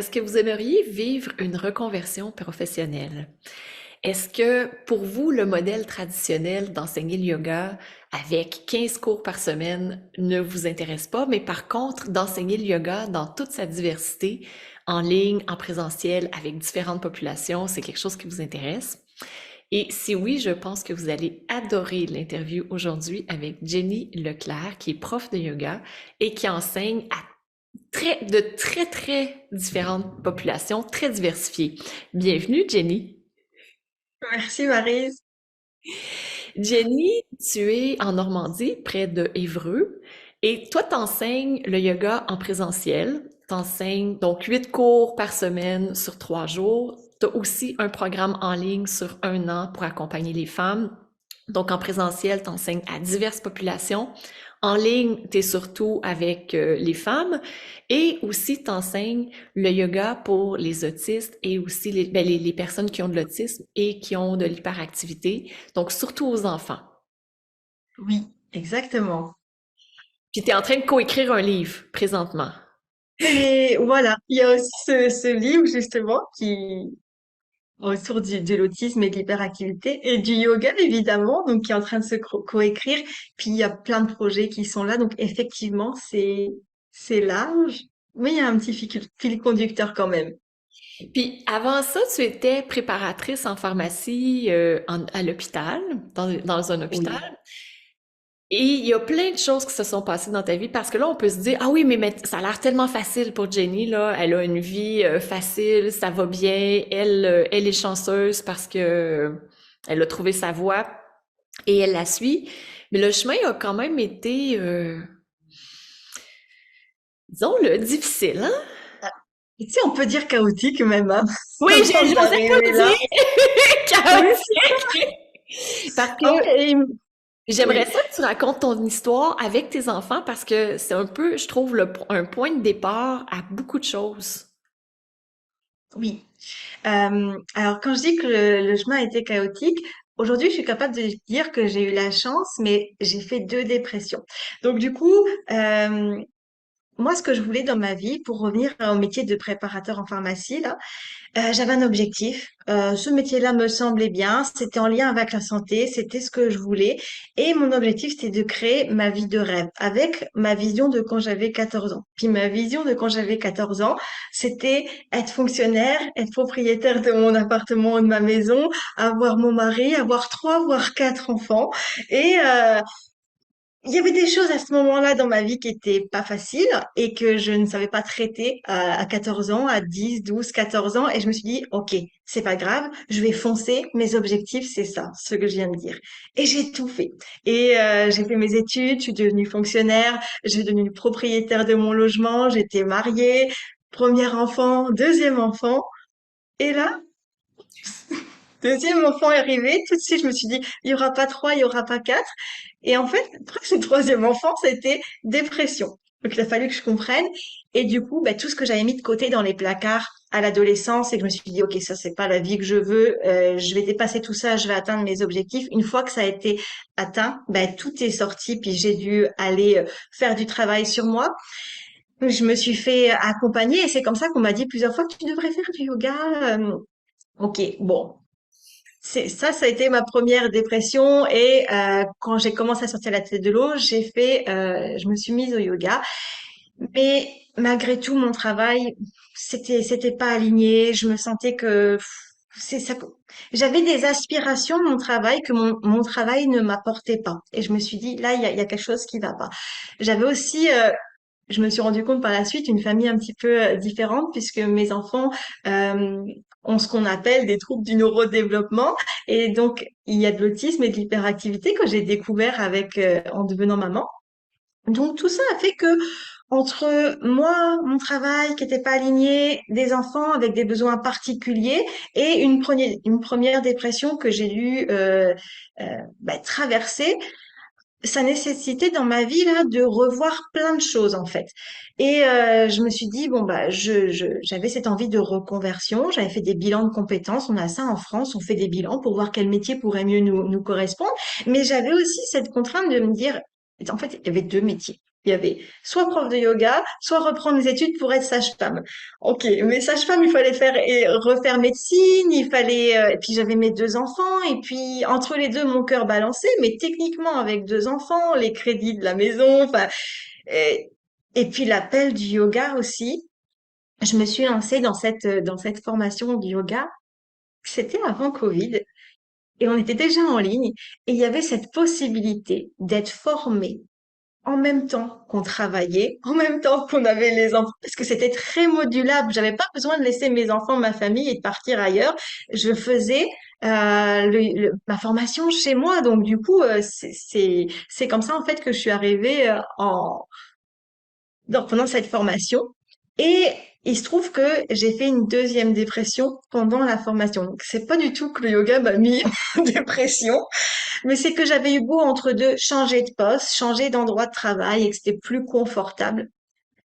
est-ce que vous aimeriez vivre une reconversion professionnelle? Est-ce que pour vous, le modèle traditionnel d'enseigner le yoga avec 15 cours par semaine ne vous intéresse pas, mais par contre, d'enseigner le yoga dans toute sa diversité, en ligne, en présentiel, avec différentes populations, c'est quelque chose qui vous intéresse? Et si oui, je pense que vous allez adorer l'interview aujourd'hui avec Jenny Leclerc, qui est prof de yoga et qui enseigne à de très, très différentes populations, très diversifiées. Bienvenue, Jenny. Merci Maryse. Jenny, tu es en Normandie, près de Évreux, et toi, t'enseignes le yoga en présentiel. T'enseignes donc 8 cours par semaine sur 3 jours. T'as aussi un programme en ligne sur 1 an pour accompagner les femmes. Donc, en présentiel, t'enseignes à diverses populations. En ligne, t'es surtout avec les femmes et aussi t'enseignes le yoga pour les autistes et aussi les personnes qui ont de l'autisme et qui ont de l'hyperactivité, donc surtout aux enfants. Oui, exactement. Puis t'es en train de coécrire un livre présentement. Et voilà, il y a aussi ce livre justement qui autour de l'autisme et de l'hyperactivité et du yoga évidemment, donc qui est en train de se coécrire. Puis il y a plein de projets qui sont là, donc effectivement c'est large, mais il y a un petit fil conducteur quand même. Puis avant ça, tu étais préparatrice en pharmacie à l'hôpital, dans un hôpital. Oui. Et il y a plein de choses qui se sont passées dans ta vie parce que là, on peut se dire, ah oui, mais ça a l'air tellement facile pour Jenny, là. Elle a une vie facile, ça va bien. Elle est chanceuse parce que elle a trouvé sa voie et elle la suit. Mais le chemin a quand même été, disons-le, difficile, hein? Et tu sais, on peut dire chaotique même, hein, Oui, avant j'osais pas d'arriver là. dire Oui, c'est ça. chaotique parce En que fait, j'aimerais oui. ça que tu racontes ton histoire avec tes enfants parce que c'est un peu, je trouve, un point de départ à beaucoup de choses. Oui. Alors quand je dis que le chemin a été chaotique, aujourd'hui je suis capable de dire que j'ai eu la chance, mais j'ai fait 2 dépressions. Donc du coup, euh, moi ce que je voulais dans ma vie, pour revenir au métier de préparateur en pharmacie, là, j'avais un objectif. Ce métier-là me semblait bien. C'était en lien avec la santé. C'était ce que je voulais. Et mon objectif, c'était de créer ma vie de rêve avec ma vision de quand j'avais 14 ans. Puis ma vision de quand j'avais 14 ans, c'était être fonctionnaire, être propriétaire de mon appartement ou de ma maison, avoir mon mari, avoir 3 voire 4 enfants. Et il y avait des choses à ce moment-là dans ma vie qui étaient pas faciles et que je ne savais pas traiter à 14 ans, à 10, 12, 14 ans. Et je me suis dit, OK, c'est pas grave, je vais foncer. Mes objectifs, c'est ça, ce que je viens de dire. Et j'ai tout fait. Et j'ai fait mes études, je suis devenue fonctionnaire, j'ai devenu propriétaire de mon logement, j'étais mariée, premier enfant, deuxième enfant. Et là, deuxième enfant est arrivé, tout de suite, je me suis dit, il y aura pas 3, il y aura pas 4. Et en fait, après ce troisième enfant, c'était dépression. Donc, il a fallu que je comprenne. Et du coup, bah, tout ce que j'avais mis de côté dans les placards à l'adolescence et que je me suis dit, OK, ça, c'est pas la vie que je veux. Je vais dépasser tout ça, je vais atteindre mes objectifs. Une fois que ça a été atteint, bah, tout est sorti. Puis j'ai dû aller faire du travail sur moi. Je me suis fait accompagner et c'est comme ça qu'on m'a dit plusieurs fois que tu devrais faire du yoga. OK, bon, ça a été ma première dépression et quand j'ai commencé à sortir la tête de l'eau, je me suis mise au yoga. Mais malgré tout, mon travail, c'était pas aligné. Je me sentais que c'est ça. J'avais des aspirations de mon travail que mon travail ne m'apportait pas. Et je me suis dit, là, il y a quelque chose qui va pas. J'avais aussi je me suis rendu compte par la suite, une famille un petit peu différente puisque mes enfants euh, ont ce qu'on appelle des troubles du neurodéveloppement et donc il y a de l'autisme et de l'hyperactivité que j'ai découvert avec en devenant maman. Donc tout ça a fait que entre moi, mon travail qui n'était pas aligné, des enfants avec des besoins particuliers et une première dépression que j'ai dû traverser, ça nécessitait dans ma vie là de revoir plein de choses en fait. Et je me suis dit bon bah j'avais cette envie de reconversion, j'avais fait des bilans de compétences, on a ça en France, on fait des bilans pour voir quel métier pourrait mieux nous correspondre, mais j'avais aussi cette contrainte de me dire en fait il y avait 2 métiers. Il y avait soit prof de yoga, soit reprendre les études pour être sage-femme. Ok, mais sage-femme, il fallait faire et refaire médecine, il fallait. Et puis j'avais mes deux enfants, et puis entre les deux, mon cœur balançait. Mais techniquement, avec deux enfants, les crédits de la maison, enfin, et, et puis l'appel du yoga aussi. Je me suis lancée dans cette formation de yoga. C'était avant Covid. Et on était déjà en ligne et il y avait cette possibilité d'être formé en même temps qu'on travaillait, en même temps qu'on avait les enfants, parce que c'était très modulable. J'avais pas besoin de laisser mes enfants, ma famille et de partir ailleurs. Je faisais ma formation chez moi. Donc du coup, c'est comme ça en fait que je suis arrivée pendant cette formation. Et il se trouve que j'ai fait une deuxième dépression pendant la formation. Donc c'est pas du tout que le yoga m'a mis en dépression, mais c'est que j'avais eu beau entre deux changer de poste, changer d'endroit de travail et que c'était plus confortable.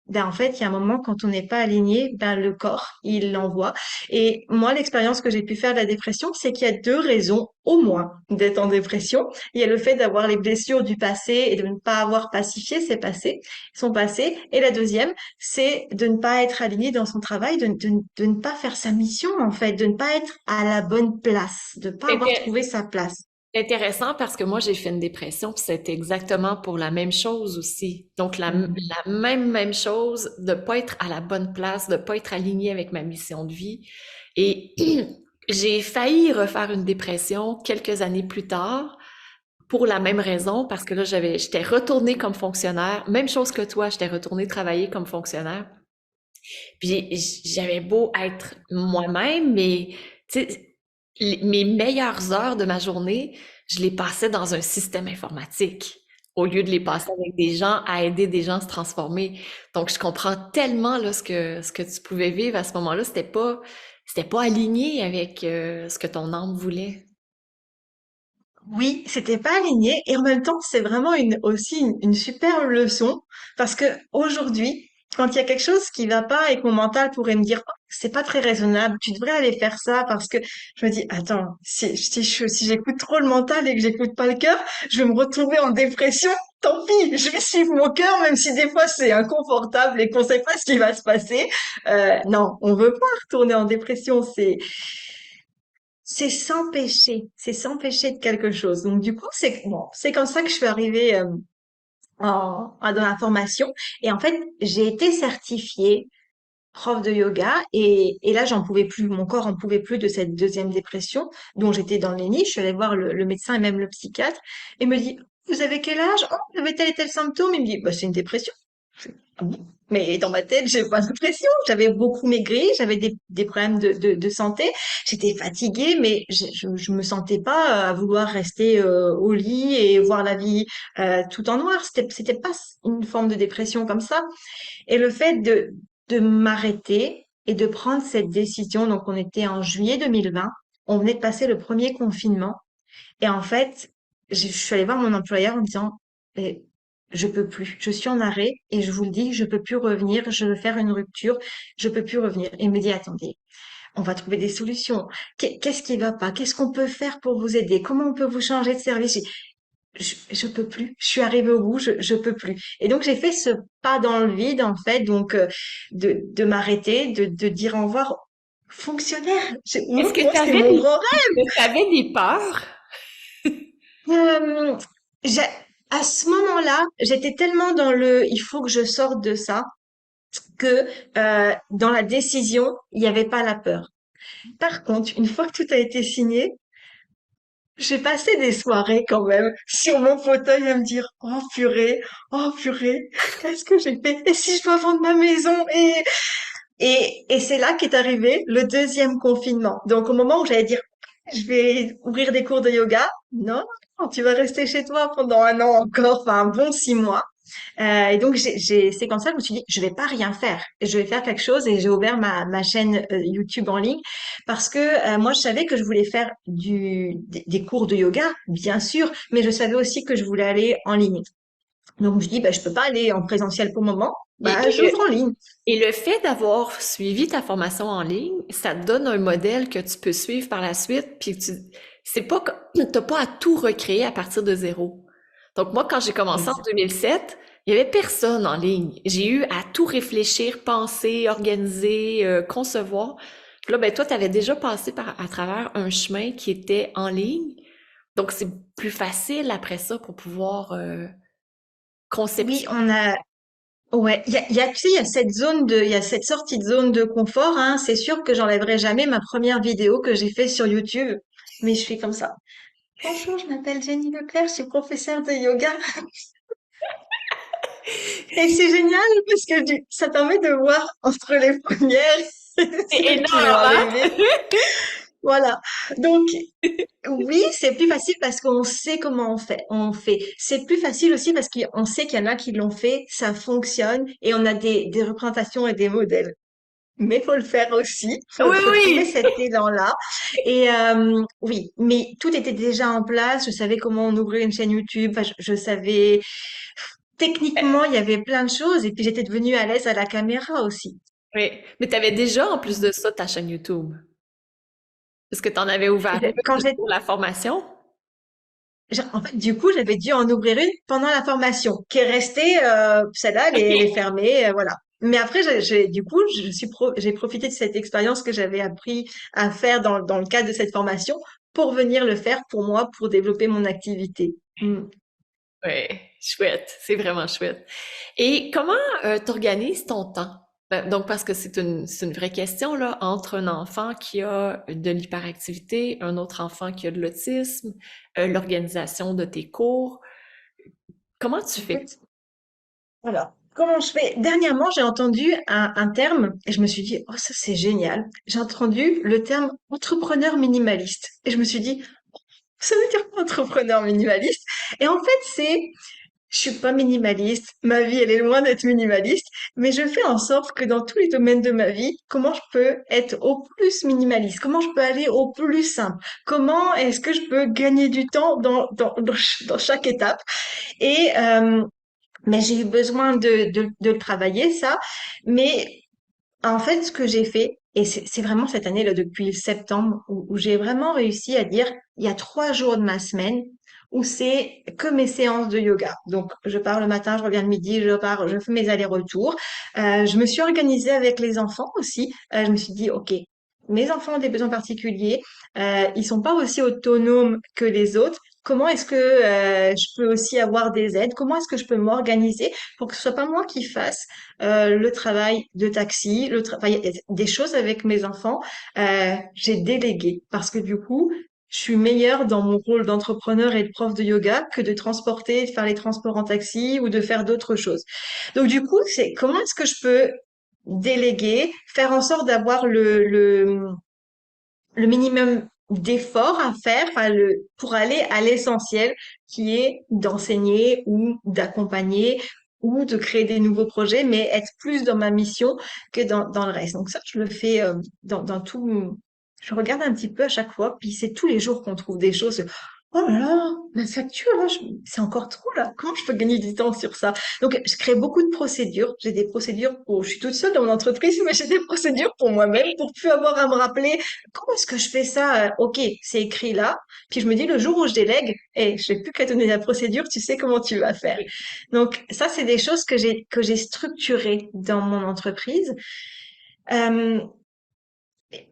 Ben en fait, il y a un moment quand on n'est pas aligné, ben le corps, il l'envoie. Et moi, l'expérience que j'ai pu faire de la dépression, c'est qu'il y a deux raisons au moins d'être en dépression. Il y a le fait d'avoir les blessures du passé et de ne pas avoir pacifié son passé. Et la deuxième, c'est de ne pas être aligné dans son travail, de ne pas faire sa mission en fait, de ne pas être à la bonne place, de ne pas avoir C'était trouvé sa place. intéressant parce que moi, j'ai fait une dépression, puis c'était exactement pour la même chose aussi. Donc, Mhm. la même chose, de pas être à la bonne place, de pas être aligné avec ma mission de vie. Et j'ai failli refaire une dépression quelques années plus tard pour la même raison, parce que là, j'étais retournée comme fonctionnaire. Même chose que toi, j'étais retournée travailler comme fonctionnaire. Puis j'avais beau être moi-même, mais tu sais, mes meilleures heures de ma journée, je les passais dans un système informatique au lieu de les passer avec des gens, à aider des gens à se transformer. Donc, je comprends tellement là, ce que tu pouvais vivre à ce moment-là. C'était pas aligné avec ce que ton âme voulait. Oui, c'était pas aligné et en même temps, c'est vraiment aussi une super leçon parce que aujourd'hui, quand il y a quelque chose qui va pas et que mon mental pourrait me dire, oh, c'est pas très raisonnable, tu devrais aller faire ça parce que je me dis, attends, si j'écoute trop le mental et que j'écoute pas le cœur, je vais me retrouver en dépression. Tant pis, je vais suivre mon cœur, même si des fois c'est inconfortable et qu'on sait pas ce qui va se passer. Non, on veut pas retourner en dépression. C'est s'empêcher de quelque chose. Donc du coup, c'est bon, c'est comme ça que je suis arrivée dans la formation. Et en fait, j'ai été certifiée prof de yoga et là, j'en pouvais plus, mon corps en pouvait plus de cette deuxième dépression dont j'étais dans le déni. Je suis allée voir le médecin et même le psychiatre et me dit, vous avez quel âge? Oh, vous avez tel et tel symptôme. Il me dit, bah, c'est une dépression. Je fais, ah bon. Mais dans ma tête, j'ai pas d'impression. J'avais beaucoup maigri, j'avais des problèmes de santé. J'étais fatiguée, mais je me sentais pas à vouloir rester au lit et voir la vie tout en noir. C'était pas une forme de dépression comme ça. Et le fait de m'arrêter et de prendre cette décision, donc on était en juillet 2020, on venait de passer le premier confinement. Et en fait, je suis allée voir mon employeur en disant, eh, je peux plus, je suis en arrêt et je vous le dis, je peux plus revenir, je veux faire une rupture, je peux plus revenir. Et il me dit, attendez, on va trouver des solutions. Qu'est-ce qui va pas? Qu'est-ce qu'on peut faire pour vous aider? Comment on peut vous changer de service? Je peux plus. Je suis arrivée au bout, je peux plus. Et donc j'ai fait ce pas dans le vide en fait, donc de m'arrêter, de dire au revoir. Fonctionnaire, Est-ce que moi c'est mon grand tu avais des peurs? Euh, j'ai- à ce moment-là, j'étais tellement dans le il faut que je sorte de ça que dans la décision, il n'y avait pas la peur. Par contre, une fois que tout a été signé, j'ai passé des soirées quand même sur mon fauteuil à me dire oh purée, qu'est-ce que j'ai fait? Et si je dois vendre ma maison? Et c'est là qu'est arrivé le deuxième confinement. Donc au moment où j'allais dire je vais ouvrir des cours de yoga, non, non, tu vas rester chez toi pendant un an encore, enfin un bon 6 mois. Et donc c'est comme ça que je me suis dit, je vais pas rien faire, je vais faire quelque chose et j'ai ouvert ma chaîne YouTube en ligne parce que moi je savais que je voulais faire des cours de yoga, bien sûr, mais je savais aussi que je voulais aller en ligne. Donc je dis, bah je peux pas aller en présentiel pour le moment, Et, bah et le, j'ouvre en ligne. et le fait d'avoir suivi ta formation en ligne, ça te donne un modèle que tu peux suivre par la suite, puis c'est pas que t'as pas à tout recréer à partir de zéro. Donc moi, quand j'ai commencé en 2007, Il y avait personne en ligne. J'ai eu à tout réfléchir, penser, organiser, concevoir. Puis là, ben toi, tu avais déjà passé à travers un chemin qui était en ligne. Donc, c'est plus facile après ça pour pouvoir Oui, conceptualiser. on a, ouais, tu sais, il y a cette sortie de zone de confort, hein. C'est sûr que j'enlèverai jamais ma première vidéo que j'ai fait sur YouTube, mais je suis comme ça. Bonjour, je m'appelle Jenny Leclerc, je suis professeure de yoga. Et c'est génial parce que ça permet de voir entre les premières et C'est celles qui vont énorme, hein? arriver. Voilà. Donc, oui, c'est plus facile parce qu'on sait comment on fait. C'est plus facile aussi parce qu'on sait qu'il y en a qui l'ont fait, ça fonctionne et on a des représentations et des modèles. Mais faut le faire aussi, Oui, faut trouver oui. cet élan-là. Et oui, mais tout était déjà en place. Je savais comment on ouvrait une chaîne YouTube. Enfin, je savais techniquement, il y avait plein de choses. Et puis j'étais devenue à l'aise à la caméra aussi. Oui. Mais tu avais déjà, en plus de ça, ta chaîne YouTube. Est-ce que tu en avais ouvert Quand une pour la formation? En fait, du coup, j'avais dû en ouvrir une pendant la formation, qui est restée, celle-là, elle est fermée, voilà. Mais après, du coup, j'ai profité de cette expérience que j'avais appris à faire dans le cadre de cette formation pour venir le faire pour moi, pour développer mon activité. Mm. Ouais, chouette, c'est vraiment chouette. Et comment t'organises ton temps? Donc, parce que c'est une vraie question, là, entre un enfant qui a de l'hyperactivité, un autre enfant qui a de l'autisme, l'organisation de tes cours. Comment tu fais? Écoute, alors, comment je fais? Dernièrement, j'ai entendu un terme et je me suis dit, oh, ça c'est génial. J'ai entendu le terme entrepreneur minimaliste et je me suis dit, ça veut dire quoi entrepreneur minimaliste? Et en fait, je suis pas minimaliste. Ma vie, elle est loin d'être minimaliste, mais je fais en sorte que dans tous les domaines de ma vie, comment je peux être au plus minimaliste? Comment je peux aller au plus simple? Comment est-ce que je peux gagner du temps dans chaque étape? Et, mais j'ai eu besoin de le travailler, ça. Mais en fait, ce que j'ai fait, et c'est vraiment cette année, là, depuis septembre, où j'ai vraiment réussi à dire, il y a 3 jours de ma semaine où c'est que mes séances de yoga. Donc, je pars le matin, je reviens le midi, je fais mes allers-retours. Je me suis organisée avec les enfants aussi. Je me suis dit, OK, mes enfants ont des besoins particuliers. Ils sont pas aussi autonomes que les autres. Comment est-ce que je peux aussi avoir des aides? Comment est-ce que je peux m'organiser pour que ce soit pas moi qui fasse le travail de taxi, le travail des choses avec mes enfants, j'ai délégué parce que du coup, je suis meilleure dans mon rôle d'entrepreneur et de prof de yoga que de transporter, de faire les transports en taxi ou de faire d'autres choses. Donc du coup, c'est comment est-ce que je peux déléguer, faire en sorte d'avoir le minimum d'efforts à faire, enfin, pour aller à l'essentiel qui est d'enseigner ou d'accompagner ou de créer des nouveaux projets, mais être plus dans ma mission que dans le reste. Donc ça, je le fais dans tout. Je regarde un petit peu à chaque fois, puis c'est tous les jours qu'on trouve des choses. Oh là là, la facture, là, c'est encore trop là. Comment je peux gagner du temps sur ça? Donc, je crée beaucoup de procédures. J'ai des procédures je suis toute seule dans mon entreprise, mais j'ai des procédures pour moi-même pour plus avoir à me rappeler comment est-ce que je fais ça? Ok, c'est écrit là. Puis je me dis, le jour où je délègue, je n'ai plus qu'à donner la procédure, tu sais comment tu vas faire. Donc ça, c'est des choses que j'ai structurées dans mon entreprise. Euh,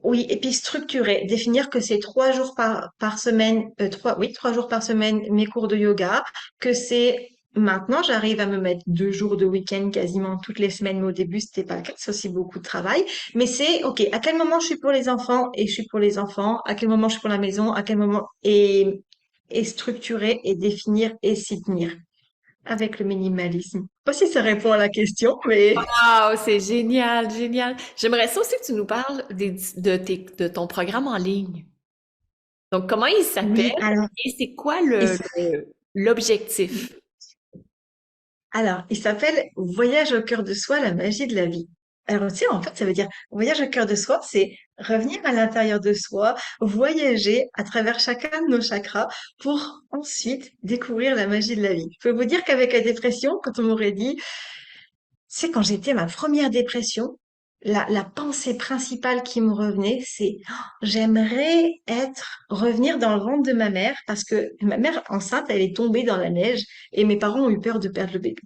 oui, et puis structurer, définir que c'est 3 jours par semaine, 3 jours par semaine mes cours de yoga, que c'est maintenant j'arrive à me mettre 2 jours de week-end quasiment toutes les semaines, mais au début c'était pas le cas, c'est aussi beaucoup de travail. Mais c'est ok, à quel moment je suis pour les enfants et je suis pour les enfants, à quel moment je suis pour la maison, à quel moment et structurer et définir et s'y tenir avec le minimalisme. Pas si ça répond à la question, mais Wow, c'est génial, génial. J'aimerais ça aussi que tu nous parles de ton programme en ligne. Donc, comment il s'appelle oui, alors. et c'est quoi Et ça- l'objectif? Alors, il s'appelle Voyage au cœur de soi, la magie de la vie. Alors, tu sais, en fait, ça veut dire voyage au cœur de soi, c'est revenir à l'intérieur de soi, voyager à travers chacun de nos chakras pour ensuite découvrir la magie de la vie. Je peux vous dire qu'avec la dépression, quand on m'aurait dit, c'est quand j'étais ma première dépression, la pensée principale qui me revenait, c'est oh, revenir dans le ventre de ma mère parce que ma mère enceinte, elle est tombée dans la neige et mes parents ont eu peur de perdre le bébé.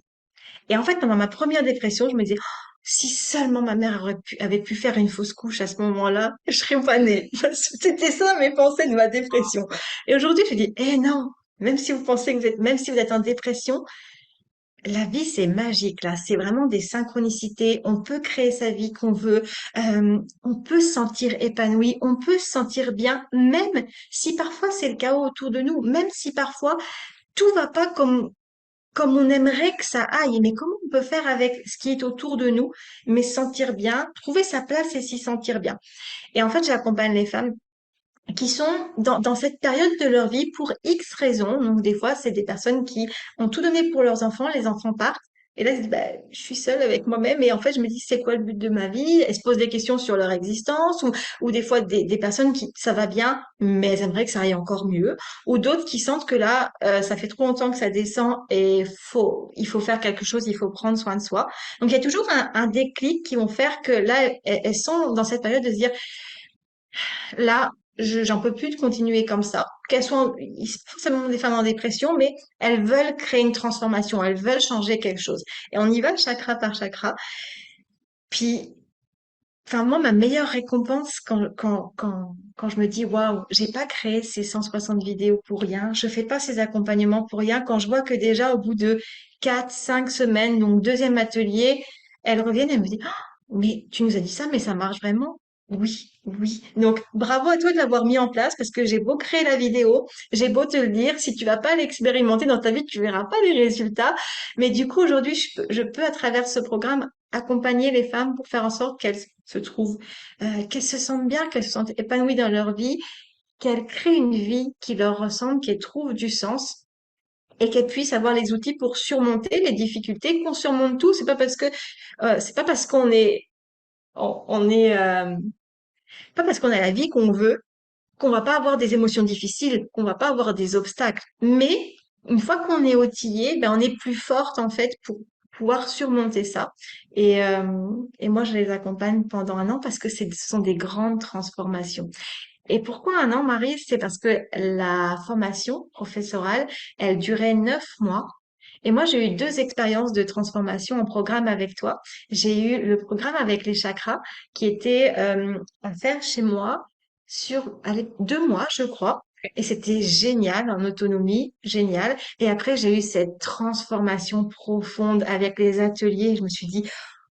Et en fait, pendant ma première dépression, je me disais, oh, si seulement ma mère avait pu faire une fausse couche à ce moment-là, je serais pas née. C'était ça mes pensées de ma dépression. Et aujourd'hui, je dis, eh non, même si vous pensez que même si vous êtes en dépression, la vie, c'est magique, là. C'est vraiment des synchronicités. On peut créer sa vie qu'on veut. On peut se sentir épanoui. On peut se sentir bien, même si parfois c'est le chaos autour de nous. Même si parfois tout va pas comme on aimerait que ça aille. Mais comment on peut faire avec ce qui est autour de nous, mais se sentir bien, trouver sa place et s'y sentir bien. Et en fait, j'accompagne les femmes qui sont dans cette période de leur vie pour X raisons. Donc, des fois, c'est des personnes qui ont tout donné pour leurs enfants, les enfants partent. Et là, ils se disent, bah, je suis seule avec moi-même. Et en fait, je me dis, c'est quoi le but de ma vie? Elles se posent des questions sur leur existence ou des fois des personnes qui, ça va bien, mais elles aimeraient que ça aille encore mieux. Ou d'autres qui sentent que là, ça fait trop longtemps que ça descend et il faut faire quelque chose, il faut prendre soin de soi. Donc, il y a toujours un déclic qui vont faire que là, elles sont dans cette période de se dire, là, j'en peux plus de continuer comme ça. Qu'elles soient forcément des femmes en dépression, mais elles veulent créer une transformation, elles veulent changer quelque chose. Et on y va chakra par chakra. Puis, enfin, moi, ma meilleure récompense quand je me dis, waouh, j'ai pas créé ces 160 vidéos pour rien, je fais pas ces accompagnements pour rien, quand je vois que déjà au bout de 4, 5 semaines, donc deuxième atelier, elles reviennent et me disent, oh, mais tu nous as dit ça, mais ça marche vraiment? Oui, oui. Donc, bravo à toi de l'avoir mis en place parce que j'ai beau créer la vidéo, j'ai beau te le dire, si tu vas pas l'expérimenter dans ta vie, tu verras pas les résultats. Mais du coup, aujourd'hui, je peux à travers ce programme accompagner les femmes pour faire en sorte qu'elles se trouvent, qu'elles se sentent bien, qu'elles se sentent épanouies dans leur vie, qu'elles créent une vie qui leur ressemble, qu'elles trouvent du sens et qu'elles puissent avoir les outils pour surmonter les difficultés, qu'on surmonte tout. C'est pas parce qu'on est, on est, pas parce qu'on a la vie qu'on veut qu'on va pas avoir des émotions difficiles, qu'on va pas avoir des obstacles. Mais une fois qu'on est outillé, ben on est plus forte en fait pour pouvoir surmonter ça. Et moi, je les accompagne pendant un an parce que ce sont des grandes transformations. Et pourquoi un an, Marie? C'est parce que la formation professorale, elle durait 9 mois. Et moi, j'ai eu deux expériences de transformation en programme avec toi. J'ai eu le programme avec les chakras qui était à faire chez moi sur allez, 2 mois, je crois. Et c'était génial, en autonomie, génial. Et après, j'ai eu cette transformation profonde avec les ateliers. Je me suis dit,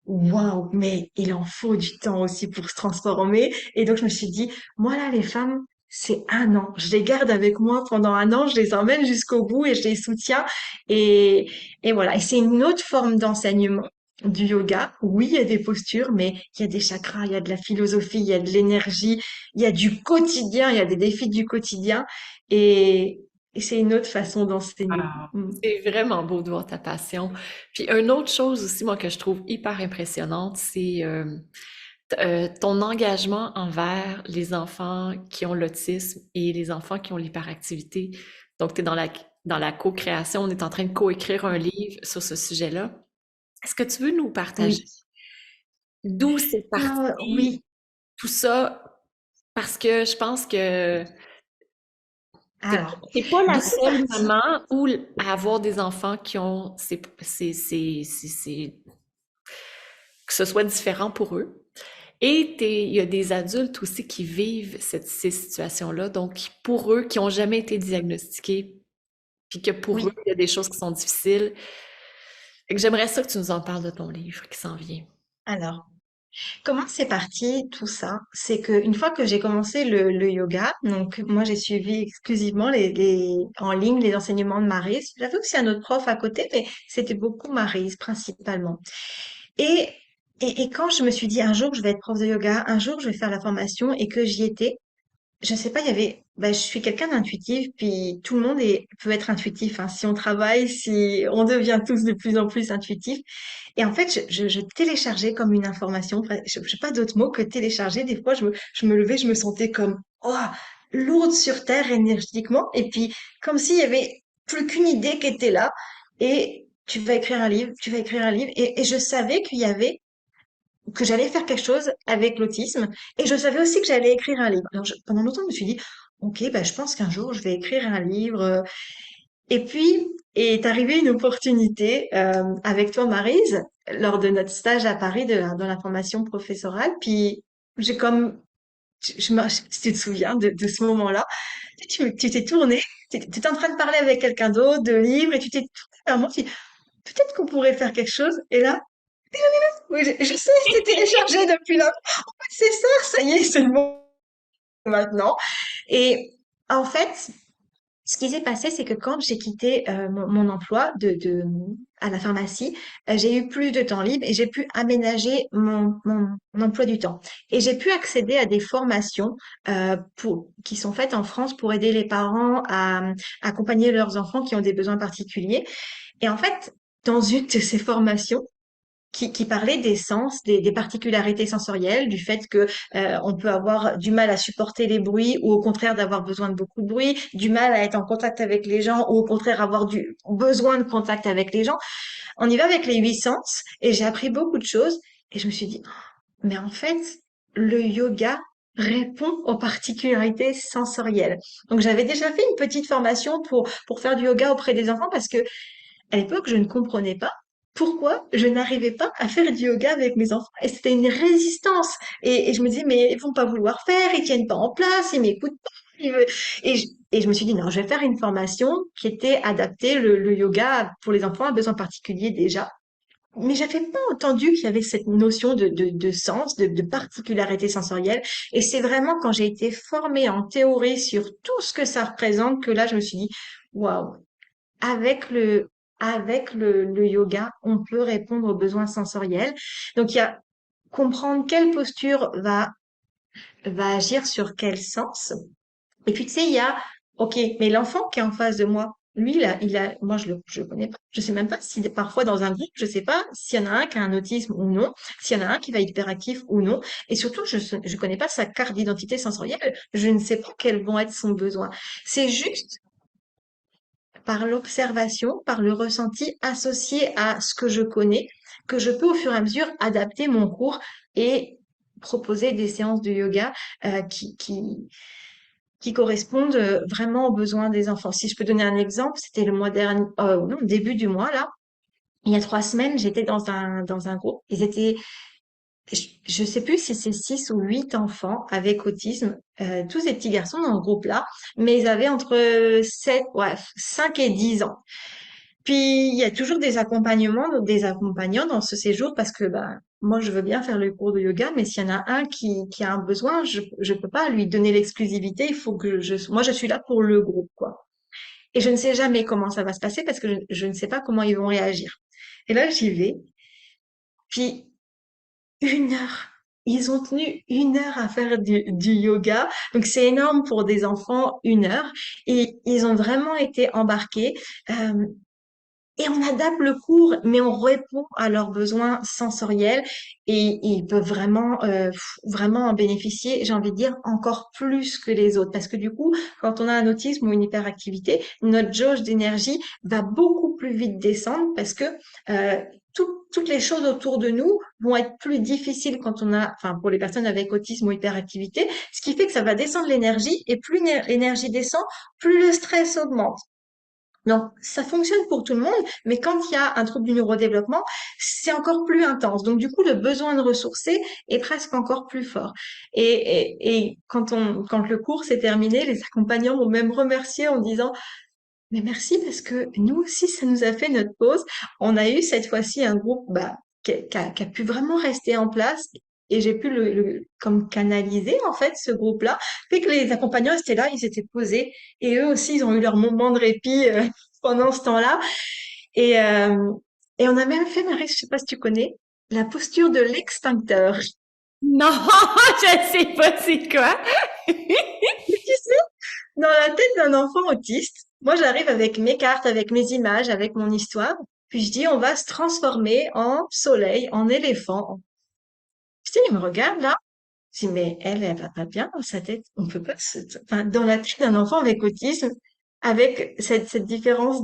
waouh, mais il en faut du temps aussi pour se transformer. Et donc, je me suis dit, moi là, les femmes, c'est un an. Je les garde avec moi pendant un an, je les emmène jusqu'au bout et je les soutiens. Et, et voilà. Et c'est une autre forme d'enseignement du yoga. Oui, il y a des postures, mais il y a des chakras, il y a de la philosophie, il y a de l'énergie, il y a du quotidien, il y a des défis du quotidien. Et, et c'est une autre façon d'enseigner. Wow. Mm. C'est vraiment beau de voir ta passion. Puis une autre chose aussi, moi, que je trouve hyper impressionnante, c'est ton engagement envers les enfants qui ont l'autisme et les enfants qui ont l'hyperactivité. Donc, tu es dans la co-création, on est en train de co-écrire un livre sur ce sujet-là. Est-ce que tu veux nous partager Oui. d'où c'est Ah, parti, oui. tout ça? Parce que je pense que Alors, t'es pas la d'où c'est seule parti? maman ou à avoir des enfants qui ont que ce soit différent pour eux. Et il y a des adultes aussi qui vivent ces situations-là, donc pour eux, qui ont jamais été diagnostiqués, puis que pour eux, Oui. il y a des choses qui sont difficiles. Fait que j'aimerais ça que tu nous en parles de ton livre qui s'en vient. Alors, comment c'est parti tout ça? C'est que une fois que j'ai commencé le yoga, donc moi j'ai suivi exclusivement en ligne les enseignements de Maryse. J'avoue que c'est un autre prof à côté, mais c'était beaucoup Maryse principalement. Et, et quand je me suis dit un jour je vais être prof de yoga, un jour je vais faire la formation et que j'y étais, je sais pas, il y avait, bah, je suis quelqu'un d'intuitif, puis tout le monde peut être intuitif, hein. Si on travaille, si on devient tous de plus en plus intuitifs. Et en fait, je téléchargeais comme une information. Enfin, je sais pas d'autres mots que télécharger. Des fois, je me levais, je me sentais comme, oh, lourde sur terre énergétiquement. Et puis, comme s'il y avait plus qu'une idée qui était là. Et tu vas écrire un livre, tu vas écrire un livre. Et je savais que j'allais faire quelque chose avec l'autisme et je savais aussi que j'allais écrire un livre. Alors pendant longtemps, je me suis dit, ok, bah, je pense qu'un jour, je vais écrire un livre. Et puis est arrivée une opportunité avec toi, Maryse, lors de notre stage à Paris dans la formation professorale. Puis j'ai comme, je sais pas si tu te souviens de ce moment-là, tu t'es tournée, tu étais en train de parler avec quelqu'un d'autre, de livres, et tu t'es tournée vers moi, tu dis, peut-être qu'on pourrait faire quelque chose. Et là, oui, je sais, c'était téléchargé depuis là. En fait, c'est ça, ça y est, c'est le moment maintenant. Et en fait, ce qui s'est passé, c'est que quand j'ai quitté mon emploi à la pharmacie, j'ai eu plus de temps libre et j'ai pu aménager mon emploi du temps. Et j'ai pu accéder à des formations qui sont faites en France pour aider les parents à accompagner leurs enfants qui ont des besoins particuliers. Et en fait, dans une de ces formations, qui parlait des sens, des particularités sensorielles, du fait que on peut avoir du mal à supporter les bruits ou au contraire d'avoir besoin de beaucoup de bruit, du mal à être en contact avec les gens ou au contraire avoir du besoin de contact avec les gens. On y va avec les 8 sens et j'ai appris beaucoup de choses et je me suis dit, mais en fait, le yoga répond aux particularités sensorielles. Donc j'avais déjà fait une petite formation pour faire du yoga auprès des enfants parce que à l'époque, je ne comprenais pas pourquoi je n'arrivais pas à faire du yoga avec mes enfants. Et c'était une résistance. Et je me disais, mais ils vont pas vouloir faire, ils tiennent pas en place, ils m'écoutent pas. Et je me suis dit, non, je vais faire une formation qui était adaptée, le yoga pour les enfants à besoins particuliers déjà. Mais j'avais pas entendu qu'il y avait cette notion de sens, de particularité sensorielle. Et c'est vraiment quand j'ai été formée en théorie sur tout ce que ça représente que là, je me suis dit, waouh, avec le yoga, on peut répondre aux besoins sensoriels. Donc, il y a comprendre quelle posture va agir sur quel sens. Et puis, tu sais, il y a, OK, mais l'enfant qui est en face de moi, lui, moi, je le connais pas. Je sais même pas si parfois dans un groupe, je sais pas s'il y en a un qui a un autisme ou non, s'il y en a un qui va être hyperactif ou non. Et surtout, je connais pas sa carte d'identité sensorielle. Je ne sais pas quels vont être son besoin. C'est juste par l'observation, par le ressenti associé à ce que je connais, que je peux au fur et à mesure adapter mon cours et proposer des séances de yoga qui correspondent vraiment aux besoins des enfants. Si je peux donner un exemple, c'était le mois dernier, non, début du mois là. Il y a 3 semaines, j'étais dans un groupe. Ils étaient je sais plus si c'est 6 ou 8 enfants avec autisme, tous des petits garçons dans le groupe-là, mais ils avaient entre 5 et 10 ans. Puis il y a toujours des accompagnements, donc des accompagnants dans ce séjour parce que bah moi je veux bien faire le cours de yoga, mais s'il y en a un qui a un besoin, je peux pas lui donner l'exclusivité. Il faut que moi je suis là pour le groupe quoi. Et je ne sais jamais comment ça va se passer parce que je ne sais pas comment ils vont réagir. Et là j'y vais. Puis 1 heure. Ils ont tenu 1 heure à faire du yoga. Donc, c'est énorme pour des enfants, 1 heure. Et ils ont vraiment été embarqués. Euh, et on adapte le cours, mais on répond à leurs besoins sensoriels et ils peuvent vraiment en bénéficier, j'ai envie de dire, encore plus que les autres. Parce que du coup, quand on a un autisme ou une hyperactivité, notre jauge d'énergie va beaucoup plus vite descendre parce que toutes les choses autour de nous vont être plus difficiles enfin, pour les personnes avec autisme ou hyperactivité, ce qui fait que ça va descendre l'énergie et plus l'énergie descend, plus le stress augmente. Donc, ça fonctionne pour tout le monde, mais quand il y a un trouble du neurodéveloppement, c'est encore plus intense. Donc, du coup, le besoin de ressourcer est presque encore plus fort. Et quand le cours s'est terminé, les accompagnants m'ont même remercié en disant, mais merci parce que nous aussi, ça nous a fait notre pause. On a eu cette fois-ci un groupe qui a pu vraiment rester en place et j'ai pu comme canaliser en fait ce groupe-là. Fait que les accompagnants étaient là, ils étaient posés et eux aussi, ils ont eu leur moment de répit pendant ce temps-là. Et, euh, et on a même fait, Marie, je sais pas si tu connais, la posture de l'extincteur. Non, je sais pas c'est quoi. Tu sais, dans la tête d'un enfant autiste, moi j'arrive avec mes cartes, avec mes images, avec mon histoire, puis je dis on va se transformer en soleil, en éléphant. Tu sais, il me regarde là, je dis mais elle va pas bien dans sa tête. On peut pas enfin, dans la tête d'un enfant avec autisme, avec cette différence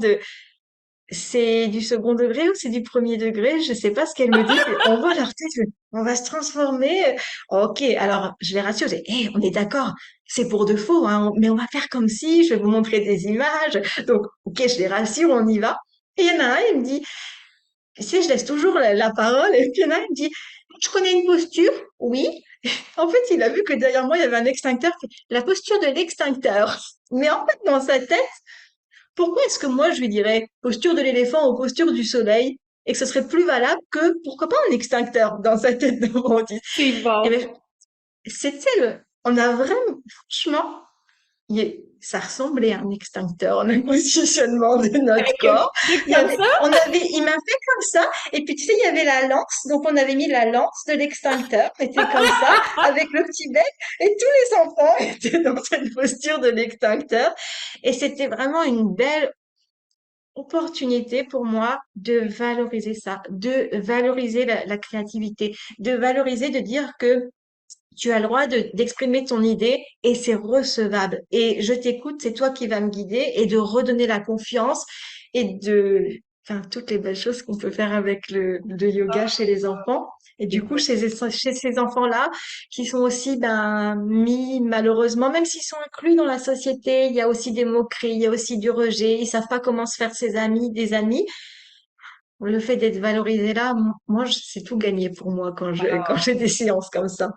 c'est du second degré ou c'est du premier degré? Je sais pas ce qu'elle me dit. Puis on voit leur tête, on va se transformer. Ok, alors je les rassure, j'ai, hé, on est d'accord, c'est pour de faux, hein, mais on va faire comme si, je vais vous montrer des images. Donc, ok, je les rassure, on y va. Et il y en a un, il me dit, tu sais, je laisse toujours la parole. Et puis il y en a un, il me dit, tu connais une posture? Oui. En fait, il a vu que derrière moi, il y avait un extincteur. La posture de l'extincteur. Mais en fait, dans sa tête, pourquoi est-ce que moi je lui dirais posture de l'éléphant ou posture du soleil et que ce serait plus valable que pourquoi pas un extincteur dans sa tête de bandit? C'est Et bon. ben c'était on a vraiment franchement ça ressemblait à un extincteur, le positionnement de notre Avec un corps. petit truc comme ça? Il m'a fait comme ça, et puis tu sais, il y avait la lance, donc on avait mis la lance de l'extincteur, était comme ça, avec le petit bec, et tous les enfants étaient dans cette posture de l'extincteur, et c'était vraiment une belle opportunité pour moi de valoriser ça, de valoriser la créativité, de valoriser, de dire que tu as le droit d'exprimer ton idée et c'est recevable. Et je t'écoute, c'est toi qui vas me guider et de redonner la confiance et enfin, toutes les belles choses qu'on peut faire avec le yoga chez les enfants. Et du coup, chez ces enfants-là, qui sont aussi, ben, mis, malheureusement, même s'ils sont inclus dans la société, il y a aussi des moqueries, il y a aussi du rejet, ils savent pas comment se faire ses amis, des amis. Le fait d'être valorisé là, moi, c'est tout gagné pour moi quand j'ai des séances comme ça.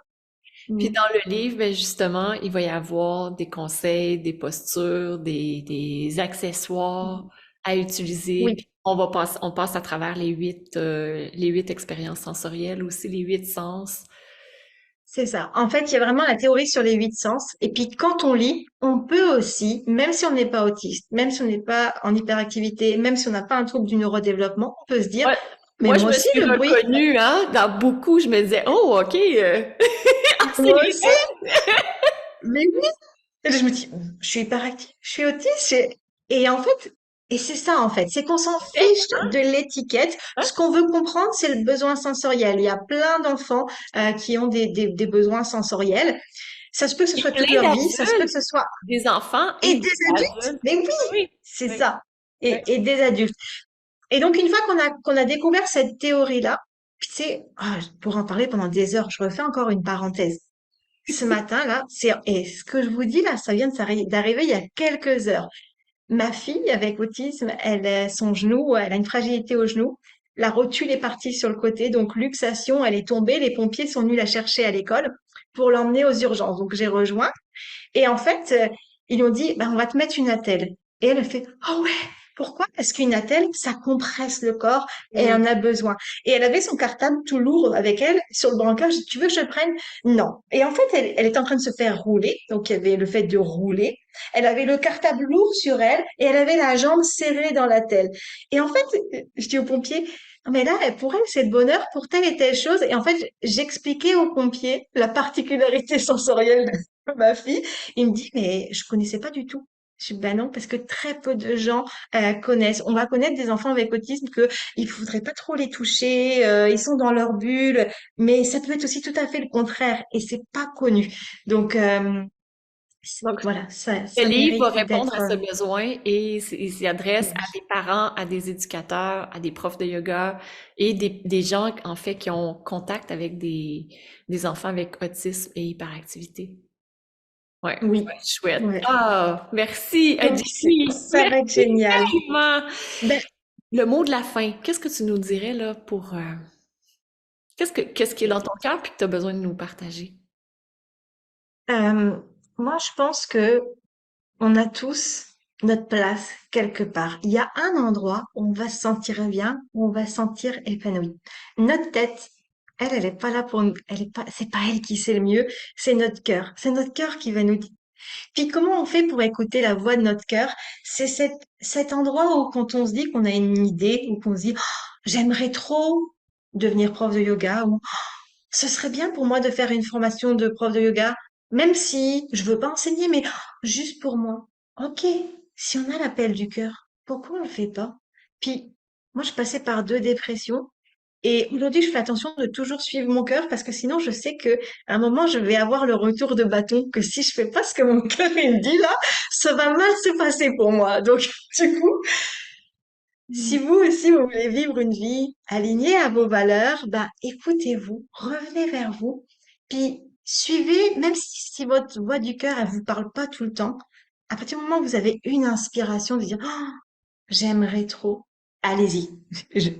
Puis Mm. dans le livre, ben justement, il va y avoir des conseils, des postures, des accessoires à utiliser. Oui. Puis on passe à travers les 8 expériences sensorielles aussi, les 8 sens. C'est ça. En fait, il y a vraiment la théorie sur les 8 sens. Et puis, quand on lit, on peut aussi, même si on n'est pas autiste, même si on n'est pas en hyperactivité, même si on n'a pas un trouble du neurodéveloppement, on peut se dire, Ouais. mais Moi, je moi me aussi, suis le bruit, reconnue, hein, dans beaucoup. Je me disais, oh, OK, ah, c'est moi aussi, vrai. mais oui. Et je me dis, je suis hyperactive, je suis autiste. Et en fait, et c'est ça, en fait, c'est qu'on s'en fiche de l'étiquette. Ce qu'on veut comprendre, c'est le besoin sensoriel. Il y a plein d'enfants qui ont des besoins sensoriels. Ça se peut que ce Et soit toute plein leur vie, ça se peut que d'adultes, ce soit des enfants et et des des adultes, adultes. mais oui, Oui, c'est oui, ça. oui. Et des adultes. Et donc, une fois qu'on a découvert cette théorie-là, puis tu sais, je pourrais en parler pendant des heures. Je refais encore une parenthèse. Ce matin-là, et ce que je vous dis là, ça vient d'arriver il y a quelques heures. Ma fille, avec autisme, son genou, elle a une fragilité au genou. La rotule est partie sur le côté, donc luxation, elle est tombée. Les pompiers sont venus la chercher à l'école pour l'emmener aux urgences. Donc, j'ai rejoint. Et en fait, ils lui ont dit, bah, on va te mettre une attelle. Et elle a fait, oh ouais, pourquoi? Parce qu'une attelle, ça compresse le corps et elle Mm. en a besoin. Et elle avait son cartable tout lourd avec elle sur le brancard. Je dis, tu veux que je le prenne? Non. Et en fait, elle était en train de se faire rouler. Donc, il y avait le fait de rouler. Elle avait le cartable lourd sur elle et elle avait la jambe serrée dans l'attelle. Et en fait, je dis aux pompiers, non, mais là, pour elle, c'est le bonheur pour telle et telle chose. Et en fait, j'expliquais aux pompiers la particularité sensorielle de ma fille. Il me dit, mais je connaissais pas du tout. Je dis, bah non, parce que très peu de gens connaissent. On va connaître des enfants avec autisme que il faudrait pas trop les toucher, ils sont dans leur bulle, mais ça peut être aussi tout à fait le contraire et c'est pas connu. Donc Donc, voilà, le ça livre va mérite répondre d'être. à ce besoin et il s'adresse à Oui, des parents, à des éducateurs, à des profs de yoga et des gens, en fait, qui ont contact avec des enfants avec autisme et hyperactivité. Ouais, oui, ouais, chouette. ouais. Ah, merci, Donc Jenny. ça va être Merci génial. tellement. Ben, Le mot de la fin, qu'est-ce que tu nous dirais là pour qu'est-ce qui est dans ton cœur puis que tu as besoin de nous partager? euh, moi, je pense que on a tous notre place quelque part. Il y a un endroit où on va se sentir bien, où on va se sentir épanoui. Notre tête, elle est pas là pour nous. Elle est pas, c'est pas elle qui sait le mieux. C'est notre cœur. C'est notre cœur qui va nous dire. Puis comment on fait pour écouter la voix de notre cœur? C'est cet endroit où quand on se dit qu'on a une idée, ou qu'on se dit, oh, j'aimerais trop devenir prof de yoga, ou ce serait bien pour moi de faire une formation de prof de yoga, même si je veux pas enseigner, mais juste pour moi. Ok, si on a l'appel du cœur, pourquoi on le fait pas? Puis, moi, je passais par 2 dépressions et aujourd'hui, je fais attention de toujours suivre mon cœur parce que sinon, je sais que à un moment, je vais avoir le retour de bâton que si je fais pas ce que mon cœur il me dit là, ça va mal se passer pour moi. Donc, du coup, Si vous aussi, vous voulez vivre une vie alignée à vos valeurs, ben, écoutez-vous, revenez vers vous, puis suivez, même si votre voix du cœur, elle vous parle pas tout le temps, à partir du moment où vous avez une inspiration de dire, oh, j'aimerais trop, allez-y.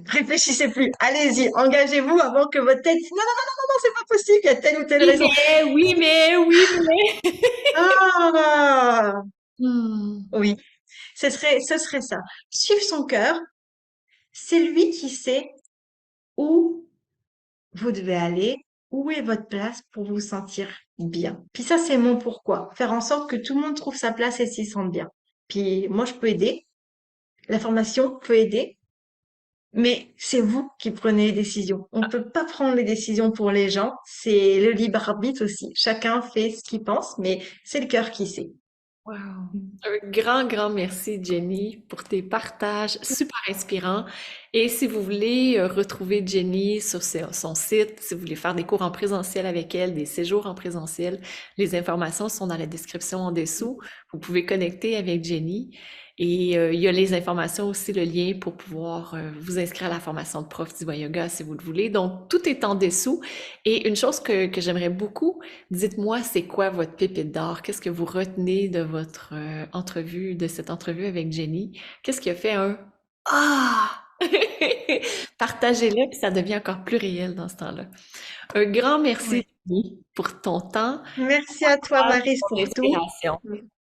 Réfléchissez plus, allez-y, engagez-vous avant que votre tête dise, non, non, non, non, non, non, c'est pas possible, il y a telle ou telle Oui, raison. mais, oui, mais, oui, mais. Ah, Hmm. oui, ce serait ça. Suivre son cœur, c'est lui qui sait où vous devez aller, où est votre place pour vous sentir bien. Puis ça, c'est mon pourquoi. Faire en sorte que tout le monde trouve sa place et s'y sente bien. Puis moi, je peux aider. La formation peut aider. Mais c'est vous qui prenez les décisions. On ne peut pas prendre les décisions pour les gens. C'est le libre arbitre aussi. Chacun fait ce qu'il pense, mais c'est le cœur qui sait. Wow. Un grand, grand merci, Jenny, pour tes partages super inspirants. Et si vous voulez retrouver Jenny sur son site, si vous voulez faire des cours en présentiel avec elle, des séjours en présentiel, les informations sont dans la description en dessous. Vous pouvez connecter avec Jenny. Et il y a les informations aussi, le lien pour pouvoir vous inscrire à la formation de prof d'Iva Yoga si vous le voulez. Donc, tout est en dessous. Et une chose que j'aimerais beaucoup, dites-moi, c'est quoi votre pépite d'or? Qu'est-ce que vous retenez de votre entrevue, de cette entrevue avec Jenny? Qu'est-ce qui a fait un Ah! Partagez-le, puis ça devient encore plus réel dans ce temps-là. Un grand merci, Oui. Jenny, pour ton temps, Merci à toi, ton Maris, pour tout. inspiration.